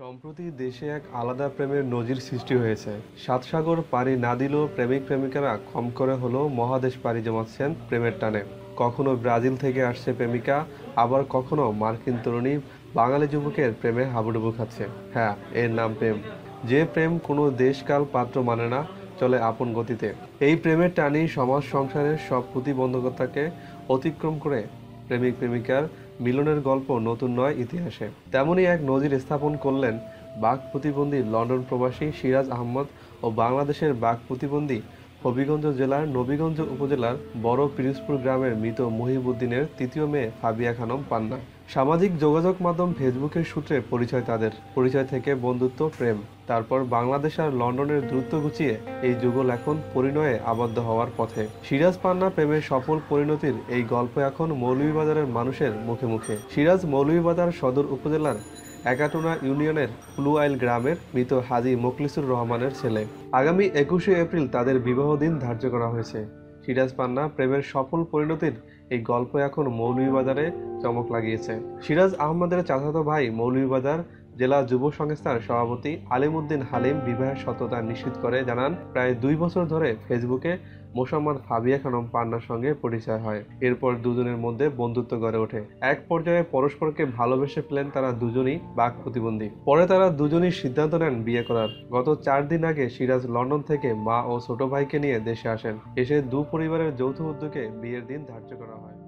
সম্প্রতি দেশে এক আলাদা প্রেমের নজির সৃষ্টি হয়েছে। সাত সাগর পাড়ি না দিলেও প্রেমিক প্রেমিকারা কম করে হলেও মহাদেশ পাড়ি জমাচ্ছেন প্রেমের টানে। কখনো ব্রাজিল থেকে আসছে প্রেমিকা, আবার কখনো মার্কিন তরুণী বাঙালি যুবকের প্রেমে হাবুডুবু খাচ্ছে। হ্যাঁ, এর নাম প্রেম। যে প্রেম কোনো দেশকাল পাত্র মানে না, চলে আপন গতিতে। এই প্রেমের টানেই সমাজ সংসারের সব প্রতিবন্ধকতাকে অতিক্রম করে প্রেমিক প্রেমিকার মিলনের গল্প নতুন নয় ইতিহাসে। তেমনই এক নজির স্থাপন করলেন বাক প্রতিবন্ধী লন্ডন প্রবাসী সিরাজ আহমদ ও বাংলাদেশের বাক প্রতিবন্ধী হবিগঞ্জ জেলার নবীগঞ্জ উপজেলার বড় পিরোজপুর গ্রামের মৃত মহিবুদ্দিনের তৃতীয় মেয়ে ফাবিয়া খানম পান্না। সামাজিক যোগাযোগ মাধ্যম ফেসবুকের সূত্রে পরিচয় তাদের। পরিচয় থেকে বন্ধুত্ব, প্রেম, তারপর বাংলাদেশ আর লন্ডনের দূরত্ব ঘুচিয়ে এই যুগল এখন পরিণয়ে আবদ্ধ হওয়ার পথে। সিরাজ পান্না প্রেমের সফল পরিণতির এই গল্প এখন মৌলভীবাজারের মানুষের মুখে মুখে। সিরাজ মৌলভীবাজার সদর উপজেলার একাটুনা ইউনিয়নের প্লুয়াইল গ্রামের মৃত হাজী মোখলিসুর রহমানের ছেলে। আগামী 21শে এপ্রিল তাদের বিবাহ দিন ধার্য করা হয়েছে। সিরাজ পান্না প্রেমের সফল পরিণতির এই গল্প এখন মৌলভীবাজারে চমক লাগিয়েছে। সিরাজ আহমদের চাচাতো ভাই মৌলভীবাজার জেলা যুব সংস্থার সভাপতি আলিমউদ্দিন হালিম বিবাহের সত্যতা নিশ্চিত করে জানান, প্রায় 2 বছর ধরে ফেসবুকে মোসাম্মদ ফাবিয়া খানম পান্নার সঙ্গে পরিচয় হয়। এরপর দুজনের মধ্যে বন্ধুত্ব গড়ে ওঠে। এক পর্যায়ে পরস্পরকে ভালোবেসে ফেলেন তারা দুজনই বাক প্রতিবন্ধী। পরে তারা দুজনই সিদ্ধান্ত নেন বিয়ে করার। গত 4 দিন আগে সিরাজ লন্ডন থেকে মা ও ছোট ভাইকে নিয়ে দেশে আসেন। এসে দু পরিবারের যৌথ উদ্যোগে বিয়ের দিন ধার্য করা হয়।